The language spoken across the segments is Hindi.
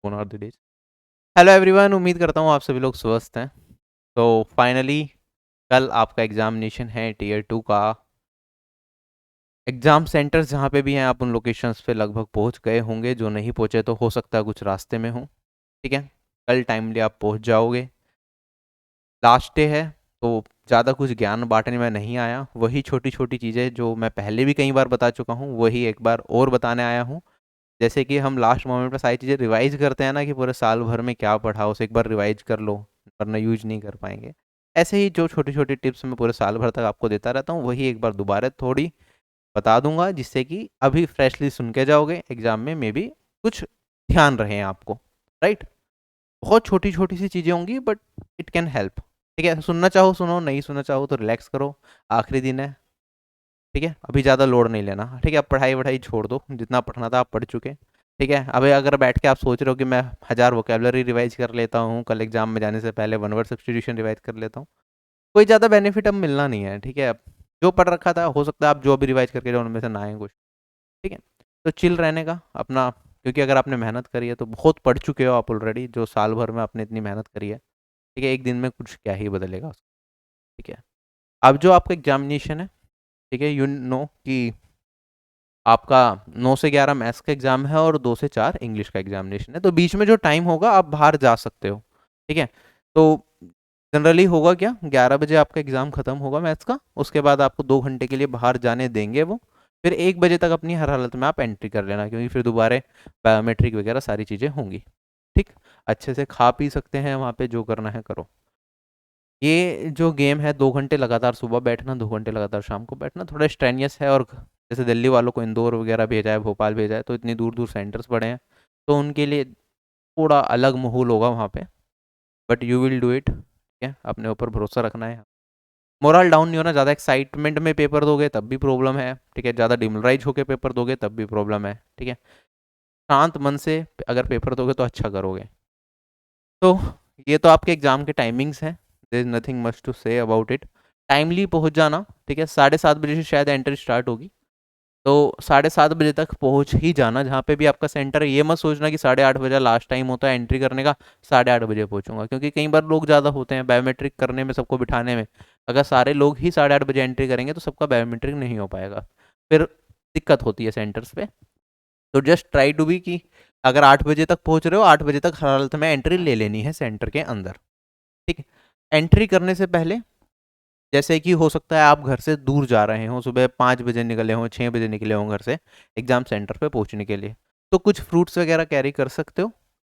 One are the days. Hello everyone, उम्मीद करता हूँ आप सभी लोग स्वस्थ हैं। तो फाइनली कल आपका एग्जामिनेशन है टीयर 2 का। एग्ज़ाम सेंटर्स जहाँ पे भी हैं आप उन लोकेशंस पे लगभग पहुँच गए होंगे। जो नहीं पहुँचे तो हो सकता है कुछ रास्ते में हो। ठीक है, कल टाइमली आप पहुँच जाओगे। लास्ट डे है तो ज़्यादा कुछ ज्ञान बांटने में नहीं आया। वही छोटी छोटी चीज़ें जो मैं पहले भी कई बार बता चुका हूँ वही एक बार और बताने आया हूँ। जैसे कि हम लास्ट मोमेंट पे सारी चीज़ें रिवाइज करते हैं ना, कि पूरे साल भर में क्या पढ़ा उसे एक बार रिवाइज कर लो, वरना यूज नहीं कर पाएंगे। ऐसे ही जो छोटी छोटी टिप्स मैं पूरे साल भर तक आपको देता रहता हूँ वही एक बार दोबारा थोड़ी बता दूंगा, जिससे कि अभी फ्रेशली सुन के जाओगे एग्जाम में मे बी कुछ ध्यान रहे आपको। राइट। बहुत छोटी छोटी सी चीज़ें होंगी बट इट कैन हेल्प। ठीक है, सुनना चाहो सुनो, नहीं सुनना चाहो तो रिलैक्स करो। आखिरी दिन है। ठीक है, अभी ज़्यादा लोड नहीं लेना। ठीक है, अब पढ़ाई वढ़ाई छोड़ दो, जितना पढ़ना था आप पढ़ चुके। ठीक है, अभी अगर बैठ के आप सोच रहे हो कि मैं 1000 वोकेबलरी रिवाइज कर लेता हूँ, कल एग्जाम में जाने से पहले 1 वर्ड सब्स्टिट्यूशन रिवाइज कर लेता हूँ, कोई ज़्यादा बेनिफिट अब मिलना नहीं है। ठीक है, अब जो पढ़ रखा था हो सकता है आप जो भी रिवाइज करके जाओ उनमें से ना आए कुछ। ठीक है, तो चिल रहने का अपना, क्योंकि अगर आपने मेहनत करी है तो बहुत पढ़ चुके हो आप ऑलरेडी। जो साल भर में आपने इतनी मेहनत करी है, ठीक है, एक दिन में कुछ क्या ही बदलेगा उसका। ठीक है, अब जो आपका एग्जामिनेशन है, ठीक है, यू नो कि आपका 9 से 11 मैथ्स का एग्जाम है और 2 से 4 इंग्लिश का एग्जामिनेशन है। तो बीच में जो टाइम होगा आप बाहर जा सकते हो। ठीक है, तो जनरली होगा क्या, 11 बजे आपका एग्जाम खत्म होगा मैथ्स का, उसके बाद आपको 2 घंटे के लिए बाहर जाने देंगे वो। फिर 1 बजे तक अपनी हर हालत में आप एंट्री कर लेना, क्योंकि फिर दोबारा बायोमेट्रिक वगैरह सारी चीज़ें होंगी। ठीक, अच्छे से खा पी सकते हैं वहाँ पे, जो करना है करो। ये जो गेम है 2 घंटे लगातार सुबह बैठना, 2 घंटे लगातार शाम को बैठना, थोड़ा स्ट्रेनियस है। और जैसे दिल्ली वालों को इंदौर वगैरह भेजा है, भोपाल भेजा है, तो इतनी दूर दूर सेंटर्स पड़े हैं, तो उनके लिए थोड़ा अलग माहौल होगा वहाँ पे। But you will do it. ठीक है, अपने ऊपर भरोसा रखना है। मोरल डाउन नहीं होना। ज़्यादा एक्साइटमेंट में पेपर दोगे तब भी प्रॉब्लम है। ठीक है, ज़्यादा डिमोरलाइज होकर पेपर दोगे तब भी प्रॉब्लम है। ठीक है, शांत मन से अगर पेपर दोगे तो अच्छा करोगे। तो ये तो आपके एग्जाम के टाइमिंग्स हैं। There is nothing much to say about it. Timely पहुंच जाना। ठीक है, 7:30 बजे से शायद एंट्री स्टार्ट होगी, तो 7:30 बजे तक पहुंच ही जाना जहाँ पे भी आपका सेंटर है। ये मत सोचना कि 8:30 बजे लास्ट टाइम होता है एंट्री करने का, 8:30 बजे पहुंचूंगा, क्योंकि कई बार लोग ज़्यादा होते हैं बायोमेट्रिक करने में, सबको बिठाने में। अगर सारे लोग ही 8:30 बजे एंट्री करेंगे तो सबका बायोमेट्रिक नहीं हो पाएगा, फिर दिक्कत होती है सेंटर्स पे। तो जस्ट ट्राई टू बी कि अगर 8 बजे तक पहुंच रहे हो, 8 बजे तक हर हालत में एंट्री ले लेनी है सेंटर के अंदर। ठीक है, एंट्री करने से पहले, जैसे कि हो सकता है आप घर से दूर जा रहे हो, सुबह 5 बजे निकले हों, 6 बजे निकले हों घर से एग्जाम सेंटर पे पहुंचने के लिए, तो कुछ फ्रूट्स वगैरह कैरी कर सकते हो।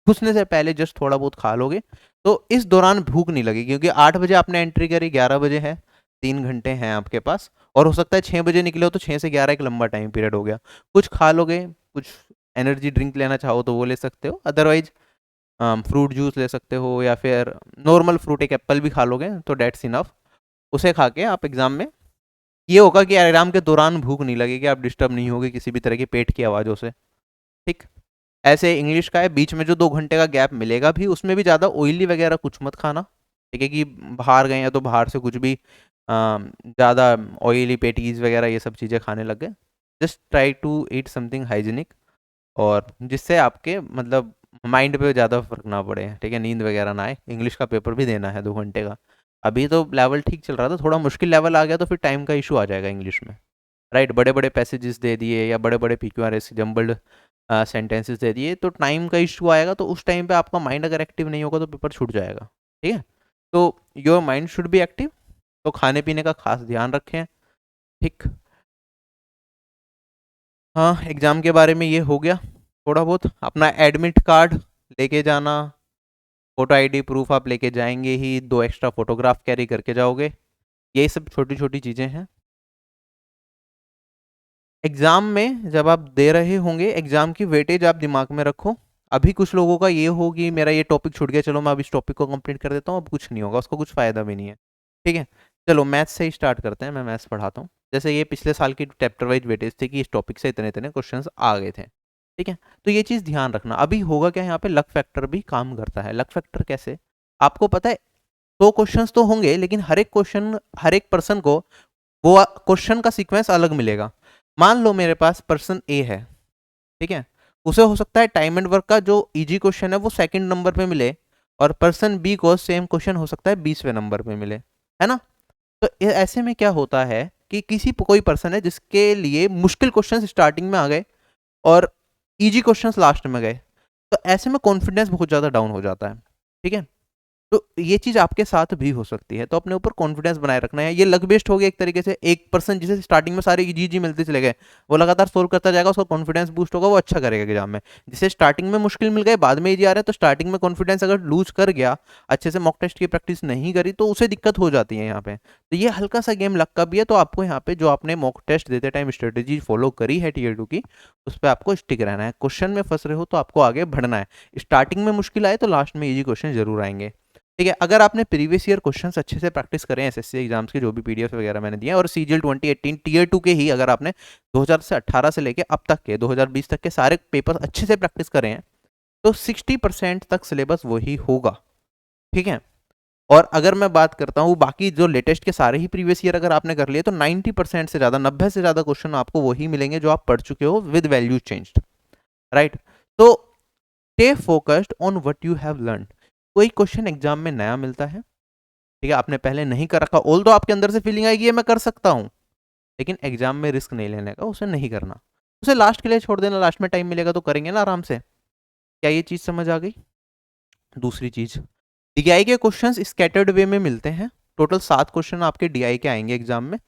घुसने से पहले जस्ट थोड़ा बहुत खा लोगे, तो इस दौरान भूख नहीं लगेगी, क्योंकि 8 बजे आपने एंट्री करी, 11 बजे है, 3 घंटे हैं आपके पास। और हो सकता है 6 बजे निकले हो तो 6 से 11 एक लंबा टाइम पीरियड हो गया। कुछ खा लोगे, कुछ एनर्जी ड्रिंक लेना चाहो तो वो ले सकते हो, अदरवाइज फ्रूट जूस ले सकते हो, या फिर नॉर्मल फ्रूट एक एप्पल भी खा लोगे तो डेट्स इनफ। उसे खा के आप एग्जाम में, ये होगा कि एग्जाम के दौरान भूख नहीं लगेगी, आप डिस्टर्ब नहीं होगे किसी भी तरह की पेट की आवाज़ों से। ठीक, ऐसे इंग्लिश का है, बीच में जो 2 घंटे का गैप मिलेगा भी उसमें भी ज़्यादा ऑयली वगैरह कुछ मत खाना। ठीक है, कि बाहर गए हैं तो बाहर से कुछ भी ज़्यादा ऑयली पेटीज वगैरह ये सब चीज़ें खाने लग गए। Just try to eat something hygienic, और जिससे आपके मतलब माइंड पे ज़्यादा फर्क ना पड़े। ठीक है, नींद वगैरह ना आए। इंग्लिश का पेपर भी देना है 2 घंटे का। अभी तो लेवल ठीक चल रहा था, थोड़ा मुश्किल लेवल आ गया तो फिर टाइम का इशू आ जाएगा इंग्लिश में। राइट, बड़े बड़े पैसेजेस दे दिए या बड़े बड़े PQRS जम्बल्ड सेंटेंसेस दे दिए तो टाइम का इशू आएगा, तो उस टाइम पे आपका माइंड अगर एक्टिव नहीं होगा तो पेपर छूट जाएगा। ठीक है, तो your mind should be active. तो खाने पीने का खास ध्यान रखें। ठीक, हाँ, एग्ज़ाम के बारे में ये हो गया। थोड़ा बहुत अपना एडमिट कार्ड लेके जाना, फोटो आईडी प्रूफ आप लेके जाएंगे ही, 2 एक्स्ट्रा फोटोग्राफ कैरी करके जाओगे। यही सब छोटी छोटी चीज़ें हैं। एग्जाम में जब आप दे रहे होंगे एग्जाम की वेटेज आप दिमाग में रखो। अभी कुछ लोगों का ये हो कि मेरा ये टॉपिक छूट गया, चलो मैं अब इस टॉपिक को कंप्लीट कर देता हूँ, अब कुछ नहीं होगा, उसका कुछ फायदा भी नहीं है। ठीक है, चलो मैथ्स से ही स्टार्ट करते हैं, मैं मैथ्स पढ़ाता हूँ। जैसे ये पिछले साल की चैप्टर वाइज वेटेज थी कि इस टॉपिक से इतने इतने क्वेश्चंस आ गए थे। ठीक है, तो ये चीज़ ध्यान रखना। अभी होगा क्या, यहाँ पे लक फैक्टर भी काम करता है। लक फैक्टर कैसे, आपको पता है, 100 क्वेश्चंस तो होंगे लेकिन हर एक क्वेश्चन, हर एक पर्सन को वो क्वेश्चन का सीक्वेंस अलग मिलेगा। मान लो मेरे पास पर्सन ए है, ठीक है, उसे हो सकता है टाइम एंड वर्क का जो इजी क्वेश्चन है वो सेकंड नंबर पे मिले, और पर्सन बी को सेम क्वेश्चन हो सकता है 20वें नंबर पे मिले, है ना। तो ऐसे में क्या होता है कि कोई पर्सन है जिसके लिए मुश्किल क्वेश्चन स्टार्टिंग में आ गए और इजी क्वेश्चंस लास्ट में गए, तो ऐसे में कॉन्फिडेंस बहुत ज़्यादा डाउन हो जाता है। ठीक है, तो ये चीज आपके साथ भी हो सकती है, तो अपने ऊपर कॉन्फिडेंस बनाए रखना है। ये लक बेस्ड हो गया एक तरीके से। एक पर्सन जिसे स्टार्टिंग में सारे इजी मिलते चले गए, वो लगातार सोल्व करता जाएगा, उसका कॉन्फिडेंस बूस्ट होगा, वो अच्छा करेगा एग्जाम में। जिसे स्टार्टिंग में मुश्किल मिल गए, बाद में इजी आ रहा है, तो स्टार्टिंग में कॉन्फिडेंस अगर लूज कर गया, अच्छे से मॉक टेस्ट की प्रैक्टिस नहीं करी, तो उसे दिक्कत हो जाती है यहाँ पे। तो ये हल्का सा गेम लक का भी है, तो आपको यहाँ पे जो आपने मॉक टेस्ट देते टाइम स्ट्रेटेजी फॉलो करी है Tier 2 की, उस पर आपको स्टिक रहना है। क्वेश्चन में फंस रहे हो तो आपको आगे बढ़ना है। स्टार्टिंग में मुश्किल आए तो लास्ट में इजी क्वेश्चन जरूर आएंगे। ठीक है, अगर आपने प्रीवियस ईयर क्वेश्चंस अच्छे से प्रैक्टिस करें एसएससी एग्जाम्स के, जो भी पीडीएफ वगैरह मैंने दिए, और सीजीएल 2018 Tier 2 के ही अगर आपने 2018 से लेके अब तक के 2020 तक के सारे पेपर अच्छे से प्रैक्टिस करें हैं, तो 60% तक सिलेबस वही होगा। ठीक है, और अगर मैं बात करता हूँ बाकी जो लेटेस्ट के सारे ही प्रीवियस ईयर अगर आपने कर लिए, तो 90% से ज़्यादा, 90 से ज़्यादा क्वेश्चन आपको वही मिलेंगे जो आप पढ़ चुके हो विद वैल्यू चेंज्ड। राइट, तो stay focused on what you have learn. कोई क्वेश्चन एग्जाम में नया मिलता है, ठीक है, आपने पहले नहीं कर रखा, ऑल तो आपके अंदर से फीलिंग आएगी ये मैं कर सकता हूँ, लेकिन एग्जाम में रिस्क नहीं लेने का, उसे नहीं करना, उसे लास्ट के लिए छोड़ देना। लास्ट में टाइम मिलेगा तो करेंगे ना आराम से। क्या ये चीज समझ आ गई? दूसरी चीज, डीआई के क्वेश्चंस स्कैटर्ड वे में मिलते हैं। टोटल 7 क्वेश्चन आपके डीआई के आएंगे एग्जाम में।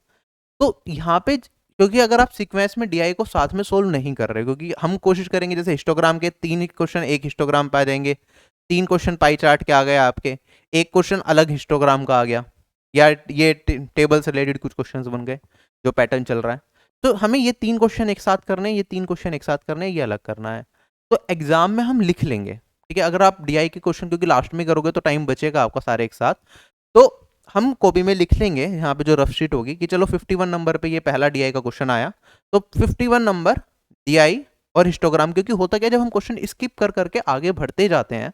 तो यहाँ पे क्योंकि अगर आप सीक्वेंस में डीआई को साथ में सोल्व नहीं कर रहे, क्योंकि हम कोशिश करेंगे जैसे हिस्टोग्राम के 3 क्वेश्चन एक हिस्टोग्राम पे आ जाएंगे, 3 क्वेश्चन पाई चार्ट के आ गए आपके, एक क्वेश्चन अलग हिस्टोग्राम का आ गया, या ये टेबल से रिलेटेड कुछ क्वेश्चंस बन गए जो पैटर्न चल रहा है। तो हमें ये 3 क्वेश्चन एक साथ करने हैं, ये 3 क्वेश्चन एक साथ करने हैं, ये अलग करना है। तो एग्जाम में हम लिख लेंगे। ठीक है, अगर आप डीआई के क्वेश्चन क्योंकि लास्ट में करोगे तो टाइम बचेगा आपका सारे एक साथ, तो हम कॉपी में लिख लेंगे यहाँ पे जो रफ शीट होगी कि चलो 51 नंबर पे ये पहला डीआई का क्वेश्चन आया, तो 51 नंबर डीआई और हिस्टोग्राम। क्योंकि होता क्या है, जब हम क्वेश्चन स्किप कर करके आगे बढ़ते जाते हैं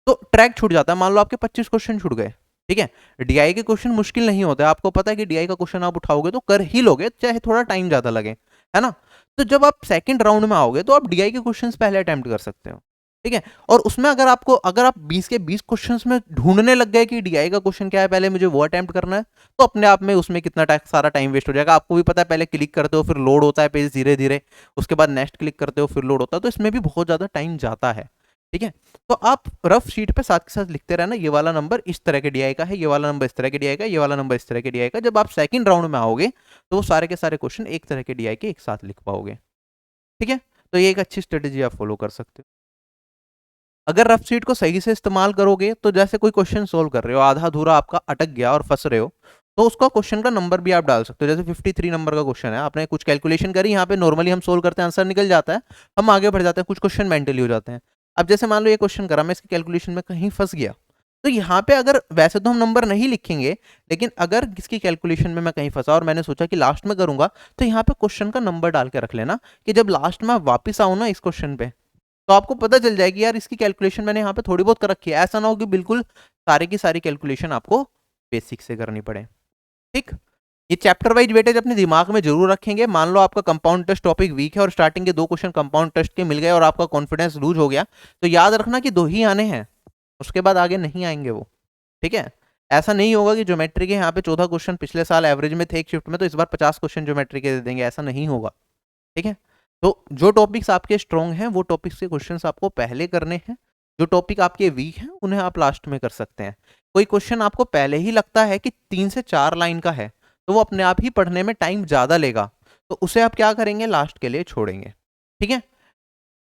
तो ट्रैक छूट जाता है। मान लो आपके 25 क्वेश्चन छूट गए, ठीक है, डीआई के क्वेश्चन मुश्किल नहीं होते, आपको पता है कि डीआई का क्वेश्चन आप उठाओगे तो कर ही लोगे, चाहे थोड़ा टाइम ज्यादा लगे, है ना। तो जब आप सेकंड राउंड में आओगे तो आप डीआई के क्वेश्चंस पहले अटेम्प्ट कर सकते हो। ठीक है, और उसमें अगर आप 20 के 20 क्वेश्चंस में ढूंढने लग गए कि डीआई का क्वेश्चन क्या है, पहले मुझे वो अटेम्प्ट करना है, तो अपने आप में उसमें कितना सारा टाइम वेस्ट हो जाएगा। आपको भी पता है, पहले क्लिक करते हो फिर लोड होता है पेज धीरे धीरे, उसके बाद नेक्स्ट क्लिक करते हो फिर लोड होता है, तो इसमें भी बहुत ज्यादा टाइम जाता है। ठीक है, तो आप रफ शीट पे साथ के साथ लिखते रहना, ये वाला नंबर इस तरह के डीआई का है, ये वाला नंबर इस तरह के डीआई का, ये वाला नंबर इस तरह के डीआई का। जब आप सेकंड राउंड में आओगे तो वो सारे के सारे क्वेश्चन एक तरह के डीआई के एक साथ लिख पाओगे। ठीक है, तो ये एक अच्छी स्ट्रेटेजी आप फॉलो कर सकते हो। अगर रफ शीट को सही से इस्तेमाल करोगे तो जैसे कोई क्वेश्चन सोल्व कर रहे हो, आधा अधूरा आपका अटक गया और फंस रहे हो, तो उसका क्वेश्चन का नंबर भी आप डाल सकते हो। जैसे 53 नंबर का क्वेश्चन है, आपने कुछ कैलकुलेशन करी, यहाँ पे नॉर्मली हम सोल्व करते हैं आंसर निकल जाता है, हम आगे बढ़ जाते हैं, कुछ क्वेश्चन मेंटली हो जाते हैं। अब जैसे मान लो ये क्वेश्चन करा, मैं इसकी कैलकुलेशन में कहीं फंस गया, तो यहाँ पे अगर वैसे तो हम नंबर नहीं लिखेंगे, लेकिन अगर इसकी कैलकुलेशन में मैं कहीं फंसा और मैंने सोचा कि लास्ट में करूंगा, तो यहाँ पे क्वेश्चन का नंबर डाल के रख लेना कि जब लास्ट में वापिस आऊँ ना इस क्वेश्चन पे, तो आपको पता चल जाएगी यार इसकी कैलकुलेशन मैंने यहाँ पे थोड़ी बहुत कर रखी है। ऐसा ना हो कि बिल्कुल सारे की सारी कैलकुलेशन आपको बेसिक से करनी पड़े। ठीक, ये चैप्टर वाइज वेटेज अपने दिमाग में जरूर रखेंगे। मान लो आपका कंपाउंड टेस्ट टॉपिक वीक है और स्टार्टिंग के 2 क्वेश्चन कंपाउंड टेस्ट के मिल गए और आपका कॉन्फिडेंस लूज हो गया, तो याद रखना कि 2 ही आने हैं, उसके बाद आगे नहीं आएंगे वो। ठीक है, ऐसा नहीं होगा कि ज्योमेट्री के यहाँ पे 14 क्वेश्चन पिछले साल एवरेज में थे एक शिफ्ट में, तो इस बार 50 क्वेश्चन ज्योमेट्री के दे देंगे, ऐसा नहीं होगा। ठीक है, तो जो टॉपिक्स आपके स्ट्रॉन्ग हैं वो टॉपिक्स के क्वेश्चंस आपको पहले करने हैं, जो टॉपिक आपके वीक हैं उन्हें आप लास्ट में कर सकते हैं। कोई क्वेश्चन आपको पहले ही लगता है कि 3 से 4 लाइन का है, तो वो अपने आप ही पढ़ने में टाइम ज़्यादा लेगा, तो उसे आप क्या करेंगे, लास्ट के लिए छोड़ेंगे। ठीक है,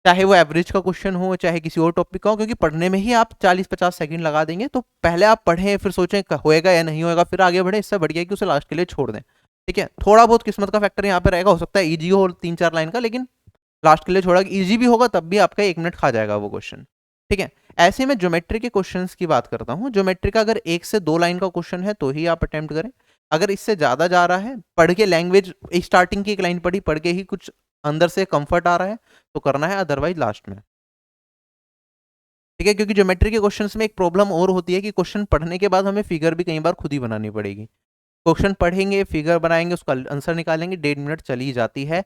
चाहे वो एवरेज का क्वेश्चन हो चाहे किसी और टॉपिक का हो, क्योंकि पढ़ने में ही आप 40-50 सेकंड लगा देंगे, तो पहले आप पढ़ें फिर सोचें होएगा या नहीं होएगा, फिर आगे बढ़े, इससे बढ़िया कि उसे लास्ट के लिए छोड़ दें। ठीक है, थोड़ा बहुत किस्मत का फैक्टर यहाँ पे रहेगा, हो सकता है ईजी हो 3-4 लाइन का, लेकिन लास्ट के लिए छोड़ा। इजी भी होगा तब भी आपका 1 मिनट खा जाएगा वो क्वेश्चन। ठीक है, ऐसे में ज्योमेट्री के क्वेश्चंस की बात करता हूँ। ज्योमेट्री का अगर 1 से 2 लाइन का क्वेश्चन है तो ही आप अटेम्प्ट करें। अगर इससे ज्यादा जा रहा है, पढ़ के लैंग्वेज स्टार्टिंग की एक लाइन पढ़ी, पढ़ के ही कुछ अंदर से कंफर्ट आ रहा है तो करना है, अदरवाइज लास्ट में। ठीक है, क्योंकि ज्योमेट्री के क्वेश्चंस में एक प्रॉब्लम और होती है कि क्वेश्चन पढ़ने के बाद हमें फिगर भी कई बार खुद ही बनानी पड़ेगी। क्वेश्चन पढ़ेंगे, फिगर बनाएंगे, उसका आंसर निकालेंगे, 1.5 मिनट चली जाती है।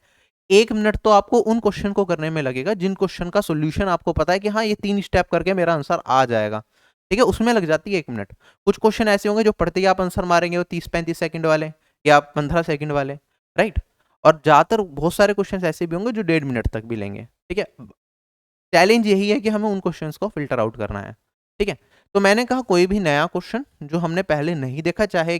1 मिनट तो आपको उन क्वेश्चन को करने में लगेगा जिन क्वेश्चन का सोल्यूशन आपको पता है कि हाँ ये 3 स्टेप करके मेरा आंसर आ जाएगा, ठीक है, उसमें लग जाती है 1 मिनट। कुछ क्वेश्चन ऐसे होंगे जो पढ़ते ही आप आंसर मारेंगे वो 30-35 सेकंड वाले या 15 सेकंड वाले, राइट। और ज्यादातर बहुत सारे क्वेश्चन ऐसे भी होंगे जो 1.5 मिनट तक भी लेंगे, ठीक है। चैलेंज यही है कि हमें उन क्वेश्चंस को फिल्टर आउट करना है, ठीक है। तो मैंने कहा कोई भी नया क्वेश्चन जो हमने पहले नहीं देखा, चाहे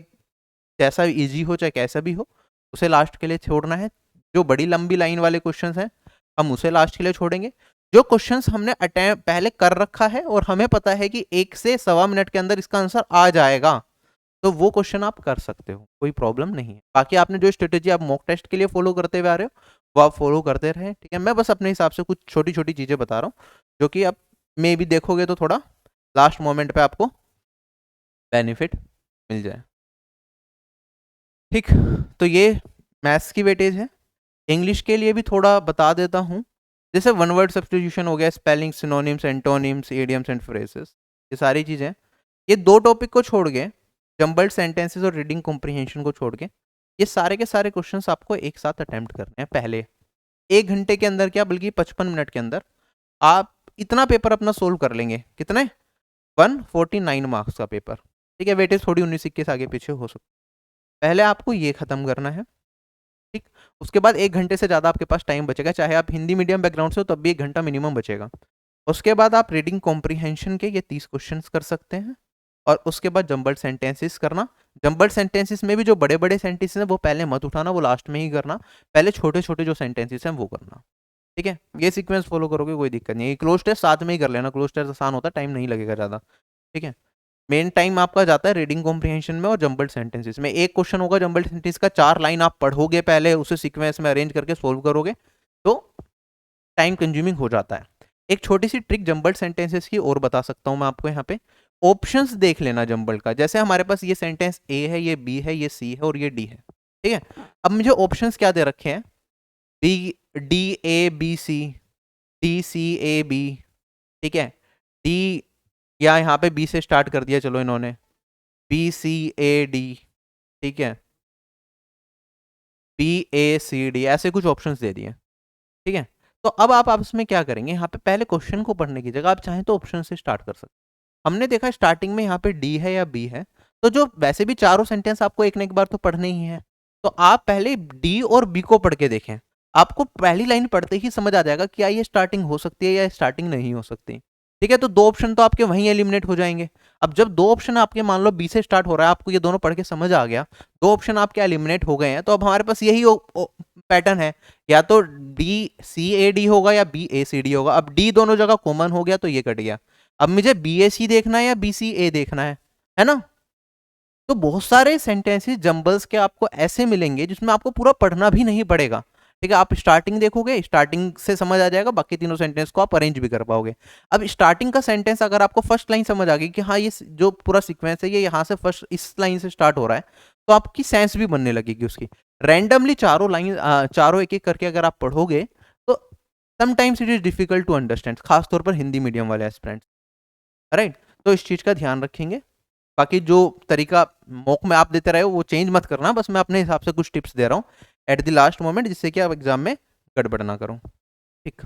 जैसा इजी हो चाहे कैसा भी हो, उसे लास्ट के लिए छोड़ना है। जो बड़ी लंबी लाइन वाले क्वेश्चंस हैं हम उसे लास्ट के लिए छोड़ेंगे। जो क्वेश्चंस हमने अटेम्प्ट पहले कर रखा है और हमें पता है कि 1 से 1.25 मिनट के अंदर इसका आंसर आ जाएगा, तो वो क्वेश्चन आप कर सकते हो, कोई प्रॉब्लम नहीं है। बाकी आपने जो स्ट्रेटेजी आप मॉक टेस्ट के लिए फॉलो करते हुए आ रहे हो वो आप फॉलो करते रहे, ठीक है। मैं बस अपने हिसाब से कुछ छोटी छोटी चीजें बता रहा हूँ जो कि आप मे भी देखोगे तो थोड़ा लास्ट मोमेंट पे आपको बेनिफिट मिल जाए, ठीक। तो ये मैथ्स की वेटेज है। इंग्लिश के लिए भी थोड़ा बता देता हूँ, जैसे वन वर्ड सब्स्टिट्यूशन हो गया, spelling, synonyms, antonyms, idioms and phrases, ये सारी चीज़ें। ये 2 टॉपिक को छोड़ के, जम्बल्ड सेंटेंसेस और रीडिंग कॉम्प्रिहेंशन को छोड़ के, ये सारे के सारे क्वेश्चंस आपको एक साथ अटेम्प्ट करने हैं पहले 1 घंटे के अंदर, क्या बल्कि 55 मिनट के अंदर आप इतना पेपर अपना सोल्व कर लेंगे। कितने? 149 मार्क्स का पेपर, ठीक है। वेटेज थोड़ी 19-21 आगे पीछे हो सकती है। पहले आपको ये खत्म करना है, ठीक। उसके बाद 1 घंटे से ज़्यादा आपके पास टाइम बचेगा, चाहे आप हिंदी मीडियम बैकग्राउंड से हो तब भी 1 घंटा मिनिमम बचेगा। उसके बाद आप रीडिंग कॉम्प्रिहेंशन के ये 30 क्वेश्चंस कर सकते हैं, और उसके बाद जंबल्ड सेंटेंसेस करना। जंबल्ड सेंटेंसेस में भी जो बड़े बड़े सेंटेंसेस हैं वो पहले मत उठाना, वो लास्ट में ही करना। पहले छोटे छोटे जो सेंटेंसेस हैं वो करना, ठीक है। ये सीक्वेंस फॉलो करोगे कोई दिक्कत नहीं है। क्लोज टेस्ट साथ में ही कर लेना, क्लोज टेस्ट आसान होता है, टाइम नहीं लगेगा ज़्यादा, ठीक है। मेन टाइम आपका जाता है रीडिंग कॉम्प्रिहेंशन में और जंबल्ड सेंटेंसेस में। एक क्वेश्चन होगा जंबल्ड सेंटेंस का, 4 लाइन आप पढ़ोगे पहले, उसे सीक्वेंस में अरेंज करके सोल्व करोगे तो टाइम कंज्यूमिंग हो जाता है। एक छोटी सी ट्रिक जंबल्ड सेंटेंसेस की और बता सकता हूं मैं आपको यहाँ पे। ऑप्शंस देख लेना जंबल्ड का, जैसे हमारे पास ये सेंटेंस ए है, ये बी है, ये सी है और ये डी है, ठीक है। अब मुझे ऑप्शंस क्या दे रखे हैं? B, D A B C, D C A B, ठीक है। डी, या यहाँ पे बी से स्टार्ट कर दिया चलो इन्होंने, बी सी ए डी, ठीक है, बी ए सी डी, ऐसे कुछ ऑप्शंस दे दिए, ठीक है। तो अब आप इसमें क्या करेंगे, यहाँ पे पहले क्वेश्चन को पढ़ने की जगह आप चाहें तो ऑप्शन से स्टार्ट कर सकते हैं। हमने देखा स्टार्टिंग में यहाँ पे डी है या बी है, तो जो वैसे भी चारों सेंटेंस आपको एक ना एक बार तो पढ़ने ही है, तो आप पहले डी और बी को पढ़ के देखें। आपको पहली लाइन पढ़ते ही समझ आ जाएगा क्या ये स्टार्टिंग हो सकती है या स्टार्टिंग नहीं हो सकती, ठीक है। तो 2 ऑप्शन तो आपके वहीं एलिमिनेट हो जाएंगे। अब जब 2 ऑप्शन आपके मान लो बी से स्टार्ट हो रहा है, आपको ये दोनों पढ़ के समझ आ गया, 2 ऑप्शन आपके एलिमिनेट हो गए हैं, तो अब हमारे पास यही पैटर्न है, या तो डी सी ए डी होगा या बी ए सी डी होगा। अब डी दोनों जगह कॉमन हो गया तो ये कट गया। अब मुझे बी ए सी देखना है या बी सी ए देखना है ना। तो बहुत सारे सेंटेंसेस जंबल्स के आपको ऐसे मिलेंगे जिसमें आपको पूरा पढ़ना भी नहीं पड़ेगा, ठीक है। आप स्टार्टिंग देखोगे, स्टार्टिंग से समझ आ जाएगा, बाकी तीनों सेंटेंस को आप अरेंज भी कर पाओगे। अब स्टार्टिंग का सेंटेंस अगर आपको फर्स्ट लाइन समझ आ गई कि हाँ ये जो पूरा सीक्वेंस है ये यहाँ से फर्स्ट इस लाइन से स्टार्ट हो रहा है, तो आपकी सेंस भी बनने लगेगी उसकी। रैंडमली चारों लाइन, चारों एक एक करके अगर आप पढ़ोगे तो sometimes it is difficult to understand, खासतौर पर हिंदी मीडियम वाले एस्पिरेंट्स, राइट। तो इस चीज का ध्यान रखेंगे। बाकी जो तरीका मॉक में आप देते रहे हो वो चेंज मत करना, बस मैं अपने हिसाब से कुछ टिप्स दे रहा हूँ एट द लास्ट मोमेंट, जिससे कि आप एग्जाम में गड़बड़ ना करो, ठीक।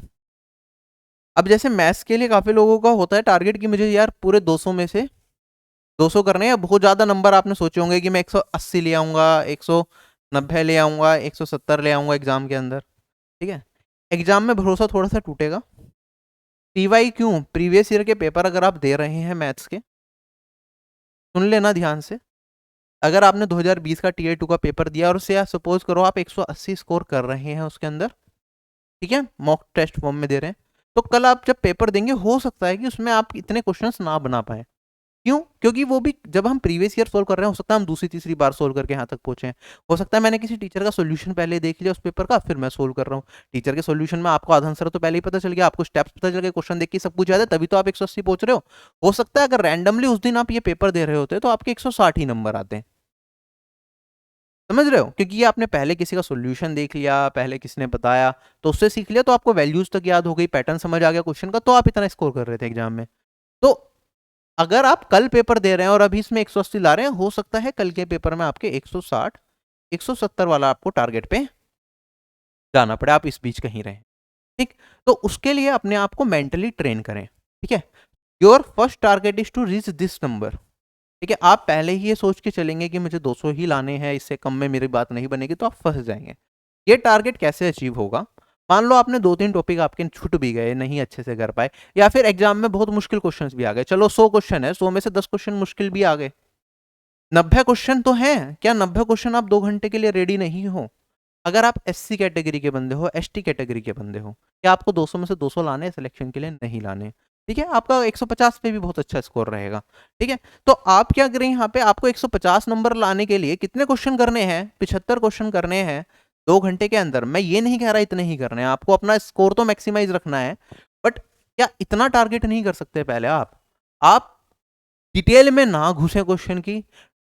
अब जैसे मैथ्स के लिए काफी लोगों का होता है टारगेट कि मुझे यार पूरे 200 में से 200 करने हैं। बहुत ज्यादा नंबर आपने सोचे होंगे कि मैं 180 ले आऊंगा, 190 ले आऊंगा, 170 ले आऊंगा एग्जाम के अंदर, ठीक है। एग्जाम में भरोसा थोड़ा सा टूटेगा। पीवाई क्यों, प्रीवियस ईयर के पेपर अगर आप दे रहे हैं मैथ्स के, सुन लेना ध्यान से। अगर आपने 2020 का टीयर 2 का पेपर दिया और उससे सपोज करो आप 180 स्कोर कर रहे हैं उसके अंदर, ठीक है, मॉक टेस्ट फॉर्म में दे रहे हैं, तो कल आप जब पेपर देंगे हो सकता है कि उसमें आप इतने क्वेश्चंस ना बना पाए। क्यों? क्योंकि वो भी जब हम प्रीवियस ईयर सोल्व कर रहे हैं, हो सकता है हम दूसरी तीसरी बार सोल्व करके यहाँ तक पहुंचे हैं। हो सकता है मैंने किसी टीचर का सोल्यूशन पहले देख लिया उस पेपर का, फिर मैं सोल्व कर रहा हूँ। टीचर के सोल्यूशन में आपको आधा आंसर तो पहले ही पता चल गया, आपको स्टेप्स पता चल गए, क्वेश्चन देख के सब कुछ याद है, तभी तो आप 180 पहुंच रहे हो सकता है अगर रैंडमली उस दिन आप ये पेपर दे रहे होते तो आपके 160 ही नंबर आते हैं। समझ रहे हो? क्योंकि ये आपने पहले किसी का सॉल्यूशन देख लिया, पहले किसी ने बताया तो उससे सीख लिया, तो आपको वैल्यूज तक याद हो गई, पैटर्न समझ आ गया क्वेश्चन का, तो आप इतना स्कोर कर रहे थे एग्जाम में। तो अगर आप कल पेपर दे रहे हैं और अभी इसमें 180 ला रहे हैं, हो सकता है कल के पेपर में आपके 160 170 वाला आपको टारगेट पे जाना पड़े, आप इस बीच कहीं रहें। ठीक, तो उसके लिए अपने आप को मेंटली ट्रेन करें। ठीक है, your first target is to reach this number. ठीक है, आप पहले ही ये सोच के चलेंगे कि मुझे 200 ही लाने हैं, इससे कम में मेरी बात नहीं बनेगी, तो आप फंस जाएंगे। ये टारगेट कैसे अचीव होगा? मान लो आपने 2-3 टॉपिक आपके छूट भी गए, नहीं अच्छे से कर पाए, या फिर एग्जाम में बहुत मुश्किल क्वेश्चंस भी आ गए। चलो 100 क्वेश्चन है, 100 में से 10 क्वेश्चन मुश्किल भी आ गए, 90 क्वेश्चन तो हैं। क्या 90 क्वेश्चन आप 2 घंटे के लिए रेडी नहीं हो? अगर आप एससी कैटेगरी के बंदे हो, एसटी कैटेगरी के बंदे हो, क्या आपको 200 में से 200 लाने सिलेक्शन के लिए? नहीं लाने। ठीक है, आपका 150 पे भी बहुत अच्छा स्कोर रहेगा। ठीक है, तो आप क्या करें, यहाँ पे आपको 150 नंबर लाने के लिए कितने क्वेश्चन करने हैं? 75 क्वेश्चन करने हैं 2 घंटे के अंदर। मैं ये नहीं कह रहा इतने ही करने हैं, आपको अपना स्कोर तो मैक्सिमाइज रखना है, बट क्या इतना टारगेट नहीं कर सकते पहले? आप डिटेल में ना घुसे क्वेश्चन की।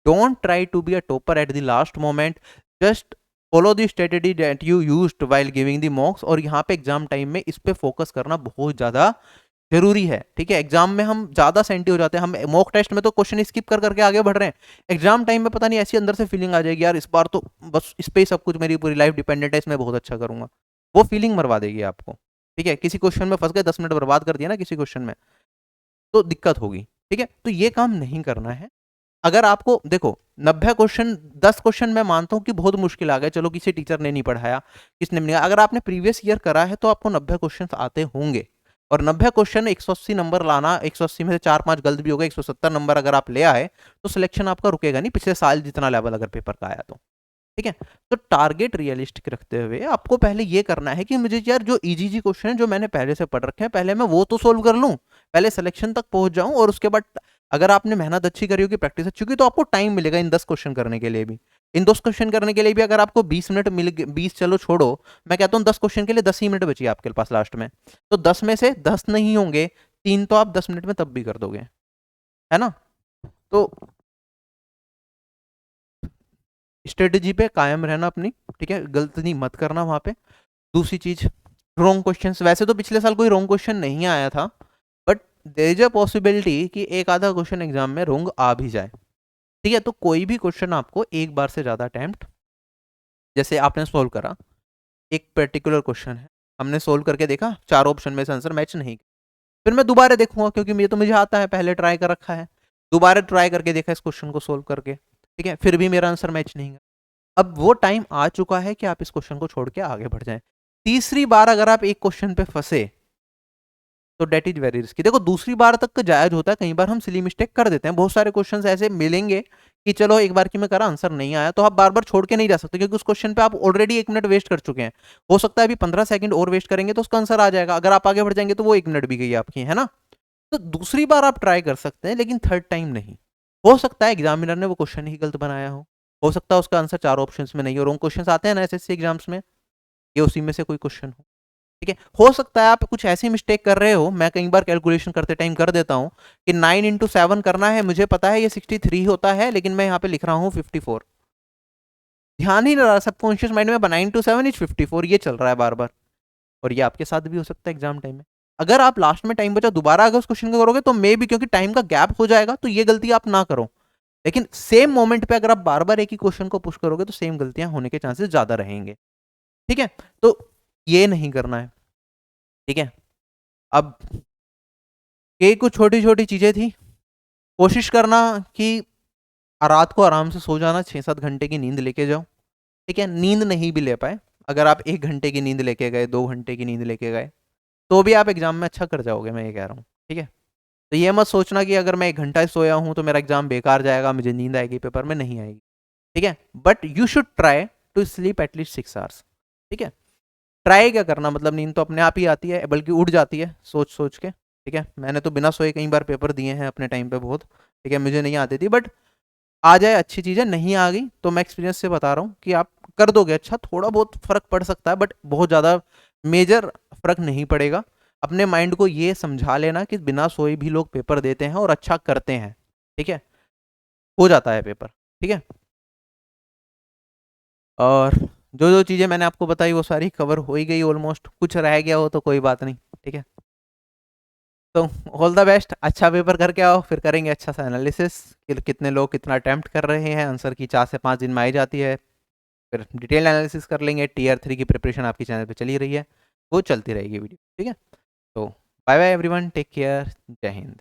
Don't try to be a topper at the last moment, just follow the strategy that you used while giving the mocks. और यहाँ पे एग्जाम टाइम में इस पे फोकस करना बहुत ज्यादा जरूरी है। ठीक है, एग्जाम में हम ज्यादा सेंटी हो जाते हैं, हम मॉक टेस्ट में तो क्वेश्चन स्किप कर करके आगे बढ़ रहे हैं, एग्जाम टाइम में पता नहीं ऐसी अंदर से फीलिंग आ जाएगी, यार इस बार तो बस इस पे ही सब कुछ, मेरी पूरी लाइफ डिपेंडेंट है, इसमें बहुत अच्छा करूंगा। वो फीलिंग मरवा देगी आपको। ठीक है, किसी क्वेश्चन में फंस गए, 10 मिनट बर्बाद कर दिया ना किसी क्वेश्चन में, तो दिक्कत होगी। ठीक है, तो ये काम नहीं करना है। अगर आपको देखो 90 क्वेश्चन, 10 क्वेश्चन मैं मानता हूं कि बहुत मुश्किल आ गए, चलो किसी टीचर ने नहीं पढ़ाया, किसने नहीं, अगर आपने प्रीवियस ईयर करा है तो आपको 90 क्वेश्चन आते होंगे। और 90 क्वेश्चन 180 नंबर लाना, 180 में से 4-5 गलत भी हो गए, 170 नंबर अगर आप ले आए तो सिलेक्शन आपका रुकेगा नहीं, पिछले साल जितना लेवल अगर पेपर का आया तो। ठीक है, तो टारगेट रियलिस्टिक रखते हुए आपको पहले ये करना है कि मुझे यार जो इजी क्वेश्चन है जो मैंने पहले से पढ़ रखे हैं, पहले मैं वो तो सोल्व कर लूं, पहले सिलेक्शन तक पहुंच जाऊं, और उसके बाद अगर आपने मेहनत अच्छी करी होगी, प्रैक्टिस अच्छी होगी, तो आपको टाइम मिलेगा इन 10 क्वेश्चन करने के लिए भी। इन 10 क्वेश्चन करने के लिए भी अगर आपको 20 मिनट मिल, 20 चलो छोड़ो, मैं कहता हूँ 10 क्वेश्चन के लिए 10 ही मिनट बची आपके पास लास्ट में, तो 10 में से 10 नहीं होंगे, 3 तो आप 10 मिनट में तब भी कर दोगे, है ना? तो स्ट्रेटेजी पे कायम रहना अपनी। ठीक है, गलती मत करना वहां पे। दूसरी चीज, रॉन्ग क्वेश्चंस। वैसे तो पिछले साल कोई रॉन्ग क्वेश्चन नहीं आया था, but there is a possibility कि एक आधा क्वेश्चन एग्जाम में रॉन्ग आ भी जाए। ठीक है, तो कोई भी क्वेश्चन आपको एक बार से ज्यादा अटेम्प्ट, जैसे आपने सोल्व करा एक पर्टिकुलर क्वेश्चन है, हमने सोल्व करके देखा, 4 ऑप्शन में से आंसर मैच नहीं, फिर मैं दोबारा देखूंगा, क्योंकि ये तो मुझे आता है, पहले ट्राई कर रखा है, दोबारा ट्राई करके देखा इस क्वेश्चन को सोल्व करके। ठीक है, फिर भी मेरा आंसर मैच नहीं। अब वो टाइम आ चुका है कि आप इस क्वेश्चन को छोड़ के आगे बढ़ जाएं। तीसरी बार अगर आप एक क्वेश्चन पे फंसे तो डेट इज वेरी रिस्की। देखो दूसरी बार तक का जायज होता है, कई बार हम सिली मिस्टेक कर देते हैं, बहुत सारे क्वेश्चंस ऐसे मिलेंगे कि चलो एक बार की मैं करा आंसर नहीं आया, तो आप बार बार छोड़ के नहीं जा सकते, क्योंकि उस क्वेश्चन पे आप ऑलरेडी 1 मिनट वेस्ट कर चुके हैं। हो सकता है अभी 15 सेकंड और वेस्ट करेंगे तो उसका आंसर आ जाएगा, अगर आप आगे बढ़ जाएंगे तो वो 1 मिनट भी गई आपकी, है ना? तो दूसरी बार आप ट्राई कर सकते हैं, लेकिन थर्ड टाइम नहीं। हो सकता है एग्जामिनर ने वो क्वेश्चन ही गलत बनाया हो सकता है उसका आंसर 4 ऑप्शंस में नहीं हो, रॉन्ग क्वेश्चंस आते हैं ना एसएससी एग्जाम्स में, ये उसी में से कोई क्वेश्चन हो। ठीक है, हो सकता है आप कुछ ऐसी मिस्टेक कर रहे हो, मैं कई बार कैलकुलेशन करते टाइम कर देता हूं कि 9 × 7 करना है, मुझे पता है ये 63 होता है, लेकिन मैं यहाँ पे लिख रहा हूँ 54, ध्यान ही नहीं रहा, सबकॉन्शियस माइंड में 9 × 7 इज 54 ये चल रहा है बार बार। और ये आपके साथ भी हो सकता है एग्जाम टाइम में। अगर आप लास्ट में टाइम बचा दोबारा अगर उस क्वेश्चन को करोगे तो मे भी, क्योंकि टाइम का गैप हो जाएगा, तो ये गलती आप ना करो। लेकिन सेम मोमेंट पे अगर आप बार बार एक ही क्वेश्चन को पुश करोगे तो सेम गलतियां होने के चांसेस ज्यादा रहेंगे। ठीक है, तो ये नहीं करना है। ठीक है, अब ये कुछ छोटी छोटी चीजें थी। कोशिश करना कि रात को आराम से सो जाना, 6-7 घंटे की नींद लेके जाओ। ठीक है, नींद नहीं भी ले पाए, अगर आप 1 घंटे की नींद लेके गए, 2 घंटे की नींद लेके गए, तो भी आप एग्जाम में अच्छा कर जाओगे, मैं ये कह रहा हूँ। ठीक है, तो ये मत सोचना कि अगर मैं 1 घंटा सोया हूँ तो मेरा एग्जाम बेकार जाएगा, मुझे नींद आएगी पेपर में, नहीं आएगी। ठीक है, but you should try to sleep at least 6 hours. ठीक है, ट्राई क्या करना, मतलब नींद तो अपने आप ही आती है, बल्कि उड़ जाती है सोच सोच के। ठीक है, मैंने तो बिना सोए कई बार पेपर दिए हैं अपने टाइम पे बहुत। ठीक है, मुझे नहीं आती थी, बट आ जाए अच्छी चीज़ है, नहीं आ गई तो मैं एक्सपीरियंस से बता रहा हूँ कि आप कर दोगे अच्छा, थोड़ा बहुत फर्क पड़ सकता है, बट बहुत ज़्यादा मेजर फर्क नहीं पड़ेगा। अपने माइंड को ये समझा लेना कि बिना सोए भी लोग पेपर देते हैं और अच्छा करते हैं। ठीक है, हो जाता है पेपर। ठीक है, और जो जो चीज़ें मैंने आपको बताई वो सारी कवर हो ही गई ऑलमोस्ट, कुछ रह गया हो तो कोई बात नहीं। ठीक है, तो ऑल द बेस्ट, अच्छा पेपर करके आओ, फिर करेंगे अच्छा सा एनालिसिस कि कितने लोग कितना अटेम्प्ट कर रहे हैं, आंसर की 4 से 5 दिन में आई जाती है, फिर डिटेल एनालिसिस कर लेंगे। टीयर 3 की प्रिपरेशन आपकी चैनल पे चली रही है, वो चलती रहेगी वीडियो, ठीक है। तो bye bye everyone, take care, Jai Hind.